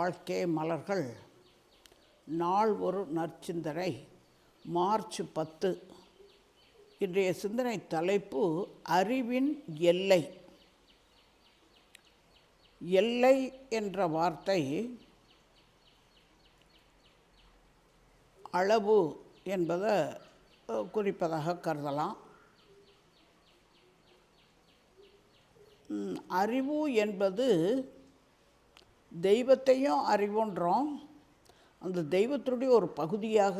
வாழ்க்கை மலர்கள் நாள் ஒரு நற்சிந்தனை மார்ச் 10. இன்றைய சிந்தனை தலைப்பு அறிவின் எல்லை. எல்லை என்ற வார்த்தை அளவு என்பதை குறிப்பதாக கருதலாம். அறிவு என்பது தெய்வத்தையும் அறிவுன்றோம். அந்த தெய்வத்தினுடைய ஒரு பகுதியாக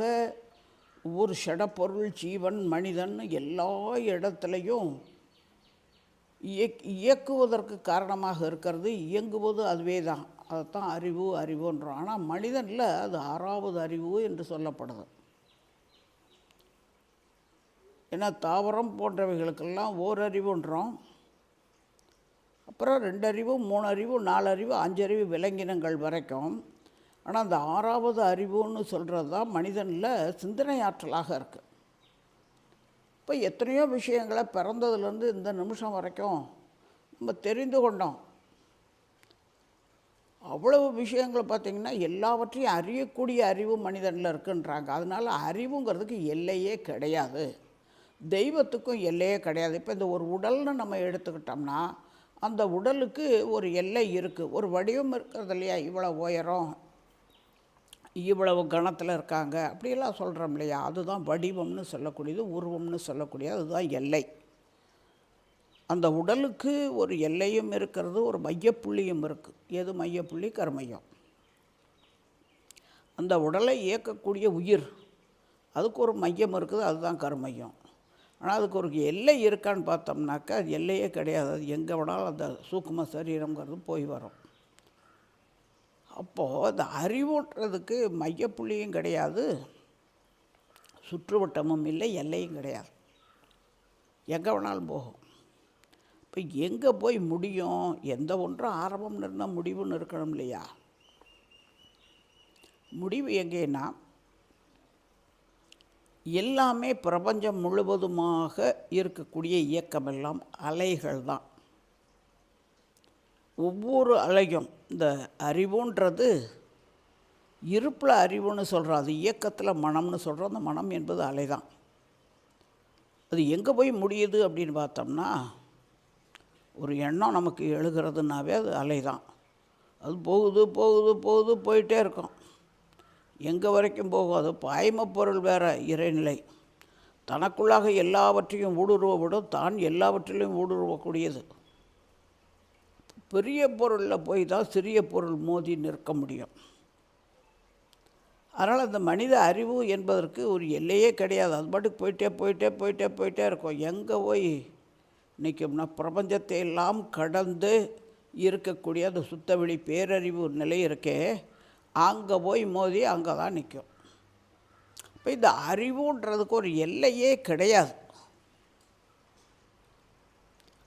ஒவ்வொரு ஷடப்பொருள், ஜீவன், மனிதன் எல்லா இடத்துலையும் இயக்குவதற்கு காரணமாக இருக்கிறது. இயங்குவது அதுவே தான். அதைத்தான் அறிவுன்றோம். ஆனால் மனிதனில் அது 6வது அறிவு என்று சொல்லப்படுது. ஏன்னா தாவரம் போன்றவைகளுக்கெல்லாம் ஓரறிவுன்றோம். அப்புறம் 2 அறிவு, 3 அறிவு, 4 அறிவு, 5 அறிவு விலங்கினங்கள் வரைக்கும். ஆனால் அந்த 6வது அறிவுன்னு சொல்கிறது தான் மனிதனில் சிந்தனை ஆற்றலாக இருக்குது. இப்போ எத்தனையோ விஷயங்களை பிறந்ததுலேருந்து இந்த நிமிஷம் வரைக்கும் நம்ம தெரிந்து கொண்டோம். அவ்வளவு விஷயங்களை பார்த்திங்கன்னா எல்லாவற்றையும் அறியக்கூடிய அறிவு மனிதனில் இருக்குன்றாங்க. அதனால் அறிவுங்கிறதுக்கு எல்லையே கிடையாது. தெய்வத்துக்கும் எல்லையே கிடையாது. இப்போ இந்த ஒரு உடல்னு நம்ம எடுத்துக்கிட்டோம்னா அந்த உடலுக்கு ஒரு எல்லை இருக்குது, ஒரு வடிவம் இருக்கிறது இல்லையா? இவ்வளோ உயரம், இவ்வளவு கணத்தில் இருக்காங்க அப்படியெல்லாம் சொல்கிறோம் இல்லையா? அதுதான் வடிவம்னு சொல்லக்கூடியது, உருவம்னு சொல்லக்கூடியது, அதுதான் எல்லை. அந்த உடலுக்கு ஒரு எல்லையும் இருக்கிறது, ஒரு மையப்புள்ளியும் இருக்குது. எது மையப்புள்ளி? கருமையம். அந்த உடலை இயக்கக்கூடிய உயிர், அதுக்கு ஒரு மையம் இருக்குது, அதுதான் கருமையம். ஆனால் அதுக்கு ஒரு எல்லை இருக்கான்னு பார்த்தோம்னாக்கா அது எல்லையே கிடையாது. அது எங்கே வேணாலும் அந்த சூக்கும சரீரங்கிறது போய் வரும். அப்போது அந்த அறிவுன்றதுக்கு மையப்புள்ளியும் கிடையாது, சுற்றுவட்டமும் இல்லை, எல்லையும் கிடையாது. எங்கே வேணாலும் போகும். இப்போ எங்கே போய் முடியும்? எந்த ஒன்றும் ஆரம்பம்னு இருந்தால் முடிவுன்னு இருக்கணும் இல்லையா? முடிவு எங்கேன்னா எல்லாமே பிரபஞ்சம் முழுவதுமாக இருக்கக்கூடிய இயக்கமெல்லாம் அலைகள் தான். ஒவ்வொரு அலையும் இந்த அறிவுன்றது இருப்பில் அறிவுன்னு சொல்கிறோம், அது இயக்கத்தில் மனம்னு சொல்கிறோம். அந்த மனம் என்பது அலை தான். அது எங்கே போய் முடியுது அப்படின்னு பார்த்தோம்னா ஒரு எண்ணம் நமக்கு எழுகிறதுனாவே அது அலை தான். அது போகுது போகுது போகுது போயிட்டே இருக்கும். எங்கே வரைக்கும் போகும்? அது பாய்மப்பொருள் வேறு, இறைநிலை. தனக்குள்ளாக எல்லாவற்றையும் ஊடுருவ விடும், தான் எல்லாவற்றிலையும் ஊடுருவக்கூடியது. பெரிய பொருளில் போய் தான் சிறிய பொருள் மோதி நிற்க முடியும். அதனால் அந்த மனித அறிவு என்பதற்கு ஒரு எல்லையே கிடையாது. அது பாட்டுக்கு போயிட்டே இருக்கும். எங்கே போய் நிற்கும்னா பிரபஞ்சத்தை எல்லாம் கடந்து இருக்கக்கூடிய அந்த சுத்தவெளி பேரறிவு நிலை இருக்கே, அங்கே போய் மோதி அங்கே தான் நிற்கும். இப்போ இந்த அறிவுன்றதுக்கு ஒரு எல்லையே கிடையாது.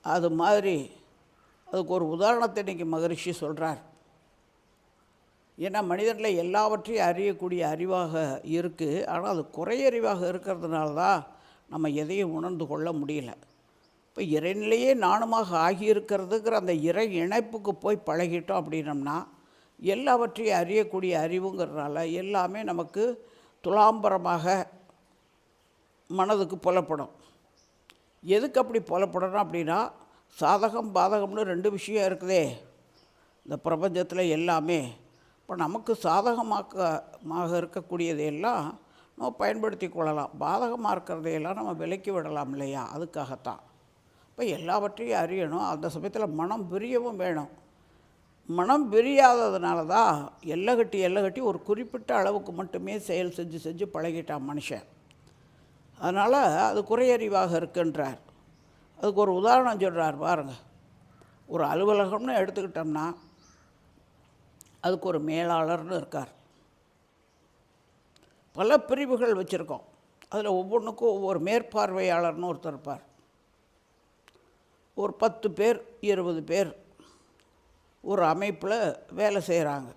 அது மாதிரி அதுக்கு ஒரு உதாரணத்தை இன்றைக்கி மகரிஷி சொல்கிறார். ஏன்னா மனிதனில் எல்லாவற்றையும் அறியக்கூடிய அறிவாக இருக்குது. ஆனால் அது குறையறிவாக இருக்கிறதுனால தான் நம்ம எதையும் உணர்ந்து கொள்ள முடியல. இப்போ இறைநிலையே நானுமாக ஆகியிருக்கிறதுங்கிற அந்த இறை இணைப்புக்கு போய் பழகிட்டோம் அப்படின்னம்னா எல்லாவற்றையும் அறியக்கூடிய அறிவுங்கிறதுனால எல்லாமே நமக்கு துலாம்பரமாக மனதுக்கு புலப்படும். எதுக்கு அப்படி புலப்படணும் அப்படின்னா சாதகம் பாதகம்னு 2 விஷயம் இருக்குதே இந்த பிரபஞ்சத்தில் எல்லாமே. இப்போ நமக்கு சாதகமாக இருக்கக்கூடியதையெல்லாம் நம்ம பயன்படுத்தி கொள்ளலாம், பாதகமாக இருக்கிறதையெல்லாம் நம்ம விலக்கி விடலாம் இல்லையா? அதுக்காகத்தான். இப்போ எல்லாவற்றையும் அறியணும். அந்த சமயத்தில் மனம் விரியவும் வேணும். மனம் விரியாததுனால தான் எல்லை கட்டி ஒரு குறிப்பிட்ட அளவுக்கு மட்டுமே செயல் செஞ்சு பழகிட்டான் மனுஷன். அதனால் அது குறையறிவாக இருக்குன்றார். அதுக்கு ஒரு உதாரணம் சொல்கிறார் பாருங்கள். ஒரு அலுவலகம்னு எடுத்துக்கிட்டோம்னா அதுக்கு ஒரு மேலாளர்னு இருக்கார். பல பிரிவுகள் வச்சுருக்கோம். அதில் ஒவ்வொன்றுக்கும் ஒவ்வொரு மேற்பார்வையாளர்னு ஒருத்தர் இருப்பார். ஒரு 10 பேர் 20 பேர் ஒரு அமைப்பில் வேலை செய்கிறாங்க.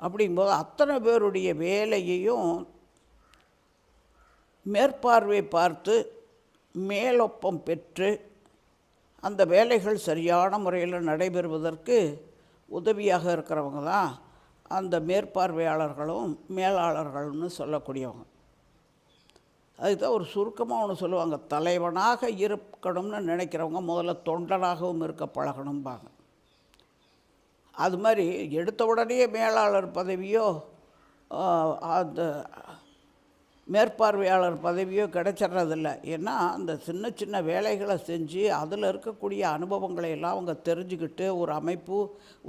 அப்படிங்கும்போது அத்தனை பேருடைய வேலையையும் மேற்பார்வை பார்த்து மேலொப்பம் பெற்று அந்த வேலைகள் சரியான முறையில் நடைபெறுவதற்கு உதவியாக இருக்கிறவங்க தான் அந்த மேற்பார்வையாளர்களும் மேலாளர்கள்னு சொல்லக்கூடியவங்க. அதுக்கு தான் ஒரு சுருக்கமாக ஒன்று சொல்லுவாங்க, தலைவனாக இருக்கணும்னு நினைக்கிறவங்க முதல்ல தொண்டனாகவும் இருக்க பழகணும்பாங்க. அது மாதிரி எடுத்த உடனே மேலாளர் பதவியோ அந்த மேற்பார்வையாளர் பதவியோ கிடைச்சிட்றதில்ல. ஏன்னா அந்த சின்ன சின்ன வேலைகளை செஞ்சு அதில் இருக்கக்கூடிய அனுபவங்களை எல்லாம் அவங்க தெரிஞ்சுக்கிட்டு ஒரு அமைப்பு,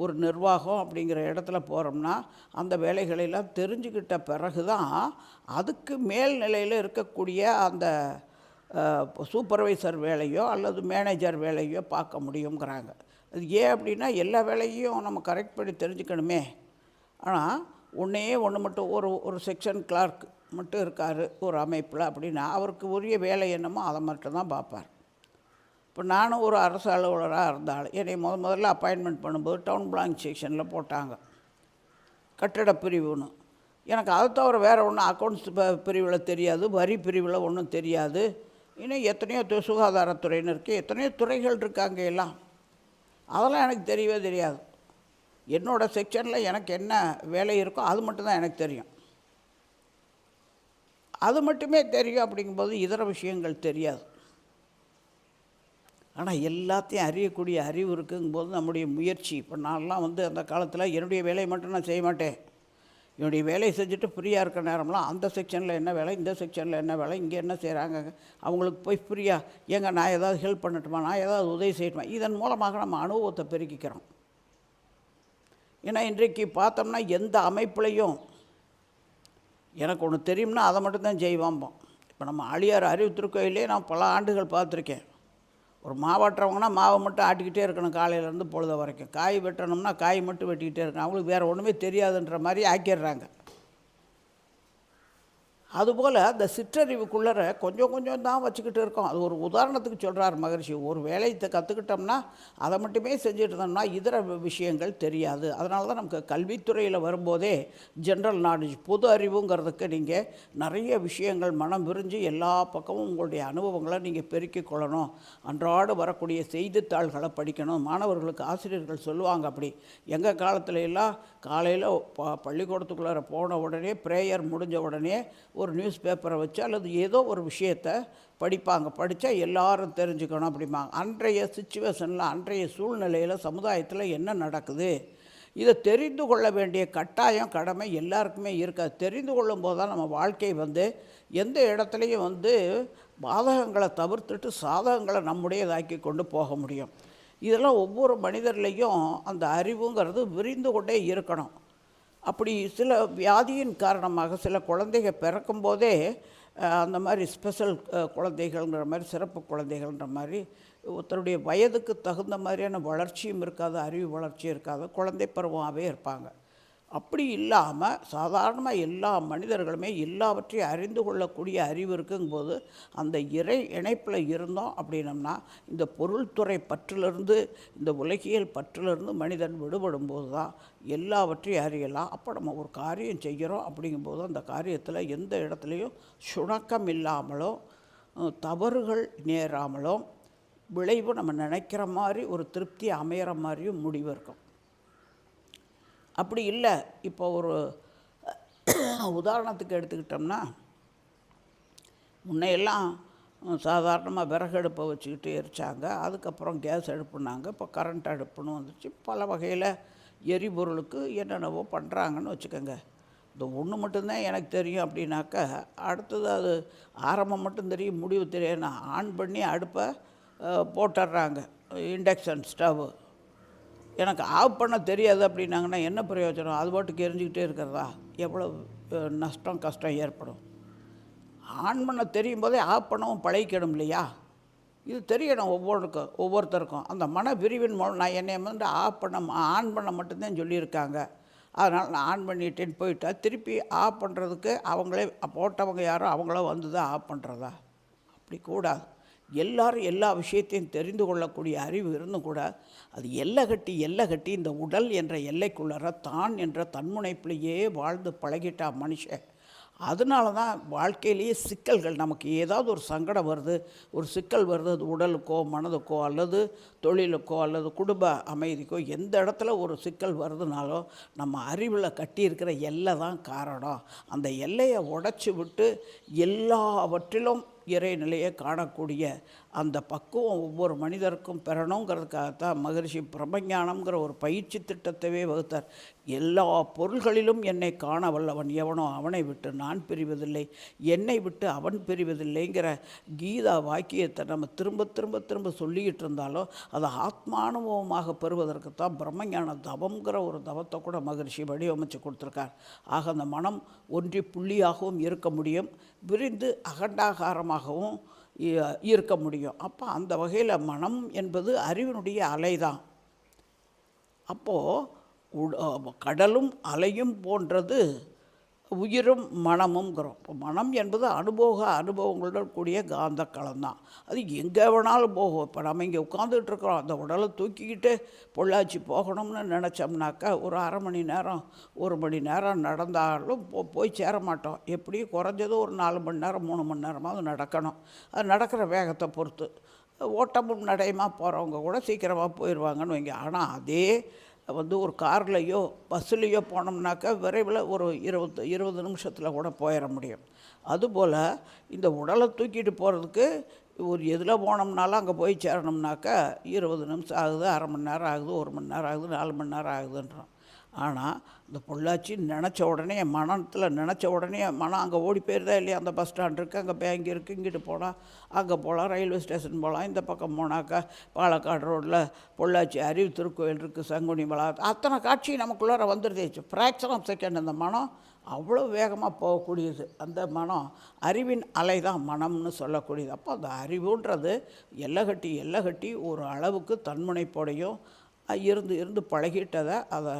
ஒரு நிர்வாகம் அப்படிங்கிற இடத்துல போகிறோம்னா அந்த வேலைகளெல்லாம் தெரிஞ்சுக்கிட்ட பிறகு தான் அதுக்கு மேல்நிலையில் இருக்கக்கூடிய அந்த சூப்பர்வைசர் வேலையோ அல்லது மேனேஜர் வேலையோ பார்க்க முடியுங்கிறாங்க. அது ஏன் அப்படின்னா எல்லா வேலையும் நம்ம கரெக்ட் பண்ணி தெரிஞ்சுக்கணுமே. ஆனால் ஒன்று மட்டும் ஒரு செக்ஷன் கிளார்க் மட்டும் இருக்கார் ஒரு அமைப்பில் அப்படின்னா அவருக்கு உரிய வேலை என்னமோ அதை மட்டும் தான் பார்ப்பார். இப்போ நானும் ஒரு அரசு அலுவலராக இருந்தாலும் என்னை முதல்ல அப்பாயின்மெண்ட் பண்ணும்போது டவுன் பிளானிங் செக்ஷனில் போட்டாங்க, கட்டட பிரிவுன்னு. எனக்கு அதை தவிர வேறு ஒன்றும் அக்கௌண்ட்ஸ் பிரிவில் தெரியாது, வரி பிரிவில் ஒன்றும் தெரியாது. இன்னும் எத்தனையோ சுகாதாரத்துறைன்னு இருக்குது, எத்தனையோ துறைகள் இருக்காங்க எல்லாம். அதெல்லாம் எனக்கு தெரியவே தெரியாது. என்னோடய செக்ஷனில் எனக்கு என்ன வேலை இருக்கோ அது மட்டும்தான் எனக்கு தெரியும். அது மட்டுமே தெரியும். அப்படிங்கும்போது இதர விஷயங்கள் தெரியாது. ஆனால் எல்லாத்தையும் அறியக்கூடிய அறிவு இருக்குங்கும்போது நம்முடைய முயற்சி. இப்போ நான்லாம் அந்த காலத்தில் என்னுடைய வேலையை மட்டும் நான் செய்ய மாட்டேன். என்னுடைய வேலையை செஞ்சுட்டு ஃப்ரீயாக இருக்கிற நேரம்லாம் அந்த செக்ஷனில் என்ன வேலை, இந்த செக்ஷனில் என்ன வேலை, இங்கே என்ன செய்கிறாங்க, அவங்களுக்கு போய் ஃப்ரீயாக ஏங்க நான் ஏதாவது ஹெல்ப் பண்ணட்டுமா, நான் ஏதாவது உதவி செய்யட்டுமா, இதன் மூலமாக நம்ம அனுபவத்தை பெருக்கிக்கிறோம். ஏன்னா இன்றைக்கு பார்த்தோம்னா எந்த அமைப்புலையும் எனக்கு ஒன்று தெரியும்னா அதை மட்டும்தான் செய்வாம்போம். இப்போ நம்ம ஆழியார் அறிவு திருக்கோயிலே நான் பல ஆண்டுகள் பார்த்துருக்கேன். ஒரு மாவாட்டுறவங்கன்னா மாவை மட்டும் ஆட்டிக்கிட்டே இருக்கணும் காலையிலேருந்து பொழுத வரைக்கும். காய் வெட்டணும்னா காய் மட்டும் வெட்டிக்கிட்டே இருக்கணும். அவங்களுக்கு வேறு ஒன்றுமே தெரியாதுன்ற மாதிரி ஆக்கிடுறாங்க. அதுபோல் அந்த சிற்றறிவுக்குள்ளே கொஞ்சம் கொஞ்சம் தான் வச்சுக்கிட்டு இருக்கோம். அது ஒரு உதாரணத்துக்கு சொல்கிறார் மகரிஷி. ஒரு வேலையை கற்றுக்கிட்டோம்னா அதை மட்டுமே செஞ்சுட்டு இருந்தோம்னா இதர விஷயங்கள் தெரியாது. அதனால தான் நமக்கு கல்வித்துறையில் வரும்போதே ஜென்ரல் நாலேஜ், பொது அறிவுங்கிறதுக்கு நீங்கள் நிறைய விஷயங்கள் மனம் விரிஞ்சு எல்லா பக்கமும் உங்களுடைய அனுபவங்களை நீங்கள் பெருக்கிக் கொள்ளணும். அன்றாடு வரக்கூடிய செய்தித்தாள்களை படிக்கணும். மாணவர்களுக்கு ஆசிரியர்கள் சொல்லுவாங்க, அப்படி எங்கள் காலத்துல எல்லாம் காலையில் பள்ளிக்கூடத்துக்குள்ளே போன உடனே ப்ரேயர் முடிஞ்ச உடனே ஒரு நியூஸ் பேப்பரை வச்சு அல்லது ஏதோ ஒரு விஷயத்தை படிப்பாங்க. படித்தா எல்லாரும் தெரிஞ்சுக்கணும் அப்படிம்பாங்க. அன்றைய சிச்சுவேஷனில், அன்றைய சூழ்நிலையில் சமுதாயத்தில் என்ன நடக்குது இதை தெரிந்து கொள்ள வேண்டிய கட்டாயம், கடமை எல்லாருக்குமே இருக்காது. தெரிந்து கொள்ளும் போது தான் நம்ம வாழ்க்கை எந்த இடத்துலையும் பாதகங்களை தவிர்த்துட்டு சாதகங்களை நம்முடையதாக்கி கொண்டு போக முடியும். இதெல்லாம் ஒவ்வொரு மனிதர்லேயும் அந்த அறிவுங்கிறது விரிந்து கொண்டே இருக்கணும். அப்படி சில வியாதியின் காரணமாக சில குழந்தைகள் பிறக்கும்போதே அந்த மாதிரி ஸ்பெஷல் குழந்தைகள்ங்கிற மாதிரி, சிறப்பு குழந்தைகள்ன்ற மாதிரி ஒருத்தருடைய வயதுக்கு தகுந்த மாதிரியான வளர்ச்சியும் இருக்காது, அறிவு வளர்ச்சியும் இருக்காது, குழந்தை பருவமாகவே இருப்பாங்க. அப்படி இல்லாமல் சாதாரணமாக எல்லா மனிதர்களுமே எல்லாவற்றையும் அறிந்து கொள்ளக்கூடிய அறிவு இருக்குங்கும்போது அந்த இறை இணைப்பில் இருந்தோம் அப்படின்னம்னா இந்த பொருள்துறை பற்றிலிருந்து, இந்த உலகியல் பற்றிலிருந்து மனிதன் விடுபடும் போது தான் எல்லாவற்றையும் அறியலாம். அப்போ நம்ம ஒரு காரியம் செய்கிறோம் அப்படிங்கும்போது அந்த காரியத்தில் எந்த இடத்துலையும் சுணக்கம் இல்லாமலோ தவறுகள் நேராமலோ விளைவு நம்ம நினைக்கிற மாதிரி ஒரு திருப்தி அமையிற மாதிரியும் முடிவு இருக்கும். அப்படி இல்லை. இப்போ ஒரு உதாரணத்துக்கு எடுத்துக்கிட்டோம்னா, முன்னையெல்லாம் சாதாரணமாக விறகு அடுப்பை வச்சுக்கிட்டு எரித்தாங்க. அதுக்கப்புறம் கேஸ் அடுப்புனாங்க. இப்போ கரண்ட் அடுப்புன்னு வந்துச்சு. பல வகையில் எரிபொருளுக்கு என்னென்னவோ பண்ணுறாங்கன்னு வச்சுக்கோங்க. இந்த ஒன்று மட்டும்தான் எனக்கு தெரியும் அப்படின்னாக்கா, அடுத்தது அது ஆரம்பம் மட்டும் தெரியும், முடிவு தெரியும். ஆன் பண்ணி அடுப்பை போட்டுடுறாங்க, இண்டக்ஷன் ஸ்டவ். எனக்கு ஆஃப் பண்ண தெரியாது அப்படின்னாங்கன்னா என்ன பிரயோஜனம்? அது பாட்டுக்கு எரிஞ்சிக்கிட்டே இருக்கிறதா? எவ்வளோ நஷ்டம் கஷ்டம் ஏற்படும். ஆன் பண்ண தெரியும் போதே ஆஃப் பண்ணவும் பழகிக்கணும் இல்லையா? இது தெரியணும் ஒவ்வொருத்தருக்கும். அந்த மன விரிவின் மூலம் நான் என்னை ஆன் பண்ண மட்டும்தான் சொல்லியிருக்காங்க. அதனால் நான் ஆன் பண்ணிட்டேன்னு போயிட்டா திருப்பி ஆஃப் பண்ணுறதுக்கு அவங்களே போட்டவங்க யாரோ அவங்கள தான் ஆஃப் பண்ணுறதா? அப்படி கூடாது. எல்லாரும் எல்லா விஷயத்தையும் தெரிந்து கொள்ளக்கூடிய அறிவு இருந்தும் கூட அது எல்லை கட்டி இந்த உடல் என்ற எல்லைக்குள்ளற தான் என்ற தன்முனைப்பிலேயே வாழ்ந்து பழகிட்டா மனுஷன். அதனால தான் வாழ்க்கையிலேயே சிக்கல்கள், நமக்கு ஏதாவது ஒரு சங்கடம் வருது, ஒரு சிக்கல் வருது, அது உடலுக்கோ மனதுக்கோ அல்லது தொழிலுக்கோ அல்லது குடும்ப அமைதிக்கோ எந்த இடத்துல ஒரு சிக்கல் வருதுனாலும் நம்ம அறிவில் கட்டியிருக்கிற எல்லை தான் காரணம். அந்த எல்லையை உடைச்சி விட்டு எல்லாவற்றிலும் இறைநிலையை காணக்கூடிய அந்த பக்குவம் ஒவ்வொரு மனிதருக்கும் பெறணுங்கிறதுக்காகத்தான் மகரிஷி பிரம்மஞானம்ங்கிற ஒரு பயிற்சி திட்டத்தையே வகுத்தார். எல்லா பொருள்களிலும் என்னை காண வல்லவன் எவனோ அவனை விட்டு நான் பிரிவதில்லை, என்னை விட்டு அவன் பிரிவதில்லைங்கிற கீதா வாக்கியத்தை நம்ம திரும்ப திரும்ப திரும்ப சொல்லிக்கிட்டு இருந்தாலும் அதை ஆத்மானுபவமாக பெறுவதற்கு தான் பிரம்மஞான தவங்கிற ஒரு தவத்தை கூட மகரிஷி வடிவமைச்சு கொடுத்துருக்கார். ஆக அந்த மனம் ஒன்றி புள்ளியாகவும் இருக்க முடியும், விரிந்து அகண்டாகாரமாகவும் இருக்க முடியும். அப்போ அந்த வகையில் மனம் என்பது அறிவினுடைய அலை தான். அப்போது கடலும் அலையும் போன்றது உயிரும் மனமுங்கிறோம். இப்போ மனம் என்பது அனுபவங்களுடன் கூடிய காந்த களம்தான். அது எங்கே வேணாலும் போகும். இப்போ நம்ம இங்கே உட்காந்துக்கிட்டு இருக்கிறோம், அந்த உடலை தூக்கிக்கிட்டு பொள்ளாச்சி போகணும்னு நினச்சோம்னாக்கா ஒரு அரை மணி நேரம் 1 மணி நேரம் நடந்தாலும் போய் சேர மாட்டோம். எப்படியும் குறைஞ்சது ஒரு 4 மணி நேரம் 3 மணி நேரமாவது நடக்கணும். அது நடக்கிற வேகத்தை பொறுத்து. ஓட்டமும் நடையுமா போகிறவங்க கூட சீக்கிரமாக போயிடுவாங்கன்னு வைங்க. ஆனால் அதே ஒரு கார்லேயோ பஸ்ஸுலேயோ போனோம்னாக்கா விரைவில் ஒரு 20 நிமிஷத்தில் கூட போயிட முடியும். அதுபோல் இந்த உடலை தூக்கிட்டு போகிறதுக்கு ஒரு எதில் போனோம்னாலும் அங்கே போய் சேரணும்னாக்கா 20 நிமிஷம் ஆகுது, அரை மணி நேரம் ஆகுது, 1 மணி நேரம் ஆகுது, 4 மணி நேரம் ஆகுதுன்றோம். ஆனால் இந்த பொள்ளாச்சி நினச்ச உடனே மனத்தில் நினச்ச உடனே மனம் அங்கே ஓடி போயிருதா இல்லையா? அந்த பஸ் ஸ்டாண்ட் இருக்குது, அங்கே பேங்க் இருக்குது, இங்கிட்டு போகலாம், அங்கே போகலாம், ரயில்வே ஸ்டேஷன் போகலாம், இந்த பக்கம் போனாக்கா பாலக்காடு ரோட்டில் பொள்ளாச்சி அறிவு திருக்கோயில் இருக்குது, சங்குனி மலை, அத்தனை காட்சி நமக்குள்ளார வந்துடுச்சு. ஃப்ராக்ஷன் ஆஃப் செகண்ட் அந்த மனம் அவ்வளோ வேகமாக போகக்கூடியது. அந்த மனம் அறிவின் அலை தான் மனம்னு சொல்லக்கூடியது. அப்போ அந்த அறிவுன்றது எல்லை கட்டி ஒரு அளவுக்கு தன்முனைப்போடையும் இருந்து பழகிட்டதை அதை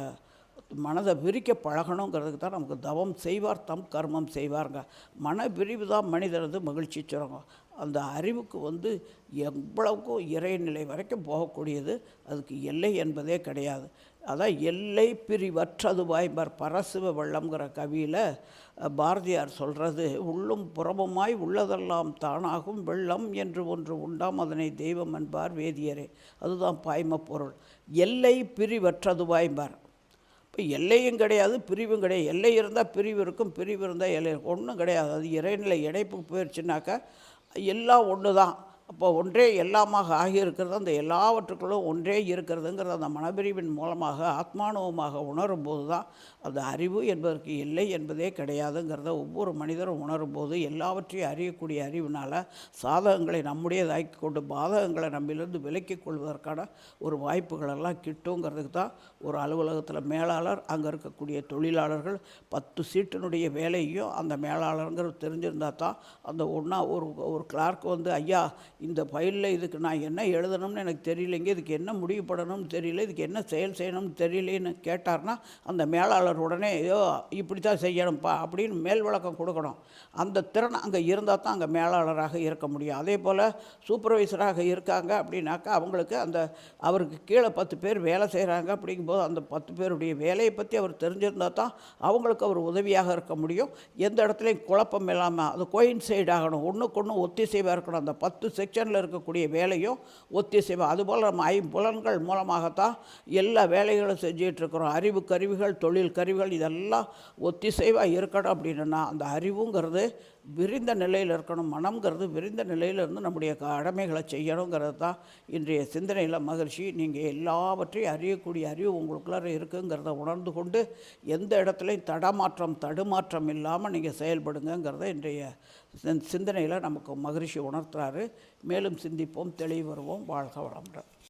மனதை விரிக்க பழகணுங்கிறதுக்கு தான் நமக்கு தவம் செய்வார் தம் கர்மம் செய்வாருங்க. மன விரிவு தான் மனிதனது மகிழ்ச்சி சுரங்கம். அந்த அறிவுக்கு எவ்வளவுக்கும் இறைநிலை வரைக்கும் போகக்கூடியது. அதுக்கு எல்லை என்பதே கிடையாது. அதான் எல்லை பிரிவற்றது வாய்ப்பார் பரசிவ வெள்ளம்ங்கிற கவியில் பாரதியார் சொல்கிறது, உள்ளும் புறமுமாய் உள்ளதெல்லாம் தானாகும் வெள்ளம் என்று ஒன்று உண்டாம் அதனை தெய்வம் என்பார் வேதியரே. அதுதான் பாய்ம பொருள். எல்லை பிரிவற்றது வாய்ப்பார். இப்போ எல்லையும் கிடையாது, பிரிவும் கிடையாது. எல்லை இருந்தால் பிரிவு இருக்கும், பிரிவு இருந்தால் எல்லை இருக்கும். ஒன்றும் கிடையாது. அது இறைநிலை இணைப்பு போயிடுச்சுனாக்கா எல்லாம் ஒன்று தான். அப்போ ஒன்றே எல்லாமாக ஆகியிருக்கிறது. அந்த எல்லாவற்றுக்குள்ளும் ஒன்றே இருக்கிறதுங்கிறது அந்த மனப்பிரிவின் மூலமாக ஆத்மானுவமாக உணரும்போது தான் அந்த அறிவு என்பதற்கு எல்லை என்பதே கிடையாதுங்கிறத ஒவ்வொரு மனிதரும் உணரும்போது எல்லாவற்றையும் அறியக்கூடிய அறிவினால் சாதகங்களை நம்முடையதாக்கி கொண்டு பாதகங்களை நம்மிலிருந்து விலக்கிக் கொள்வதற்கான ஒரு வாய்ப்புகளெல்லாம் கிட்டுங்கிறதுக்கு தான் ஒரு அலுவலகத்தில் மேலாளர், அங்கே இருக்கக்கூடிய தொழிலாளர்கள் 10 சீட்டினுடைய வேலையும் அந்த மேலாளருங்கிறது தெரிஞ்சிருந்தால் தான் அந்த ஒரு கிளார்க் ஐயா இந்த ஃபைலில் இதுக்கு நான் என்ன எழுதணும்னு எனக்கு தெரியலைங்க, இதுக்கு என்ன முடிவு பண்ணணும்னு தெரியல, இதுக்கு என்ன செயல் செய்யணும்னு தெரியலேன்னு கேட்டார்னா அந்த மேலாளர் உடனே இப்படி தான் செய்யணும்ப்பா அப்படின்னு மேல் விளக்கம் கொடுக்கணும். அந்த திறன் அங்கே இருந்தால் தான் அங்கே மேலாளராக இருக்க முடியும். அதே போல் சூப்பர்வைசராக இருக்காங்க அப்படின்னாக்கா அவங்களுக்கு அவருக்கு கீழே 10 பேர் வேலை செய்கிறாங்க அப்படிங்கும்போது அந்த 10 பேருடைய வேலையை பற்றி அவர் தெரிஞ்சிருந்தால் தான் அவங்களுக்கு அவர் உதவியாக இருக்க முடியும். எந்த இடத்துலையும் குழப்பம் இல்லாமல் அது கோயின்சைட் ஆகணும், ஒன்றுக்கு ஒன்று ஒத்திசைவாக இருக்கணும். அந்த 10 செக்ஷனில் இருக்கக்கூடிய வேலையும் ஒத்திசைவு. அதுபோல் நம்ம 5 புலன்கள் மூலமாகத்தான் எல்லா வேலைகளும் செஞ்சிகிட்ருக்கிறோம். அறிவு கருவிகள், தொழில் கருவிகள் இதெல்லாம் ஒத்திசைவாக இருக்கணும். அப்படின்னா அந்த அறிவுங்கிறது விரிந்த நிலையில் இருக்கணும், மனம்ங்கிறது விரிந்த நிலையில் இருந்து நம்முடைய கடமைகளை செய்யணுங்கிறது தான் இன்றைய சிந்தனையில் மகிழ்ச்சி. நீங்கள் எல்லாவற்றையும் அறியக்கூடிய அறிவு உங்களுக்குள்ளார இருக்குங்கிறத உணர்ந்து கொண்டு எந்த இடத்துலையும் தடுமாற்றம் இல்லாமல் நீங்கள் செயல்படுங்கிறத இன்றைய சிந்தனையில் நமக்கு மகிழ்ச்சி உணர்த்துறாரு. மேலும் சிந்திப்போம், தெளிவு வருவோம். வாழ்க வளமுடன்.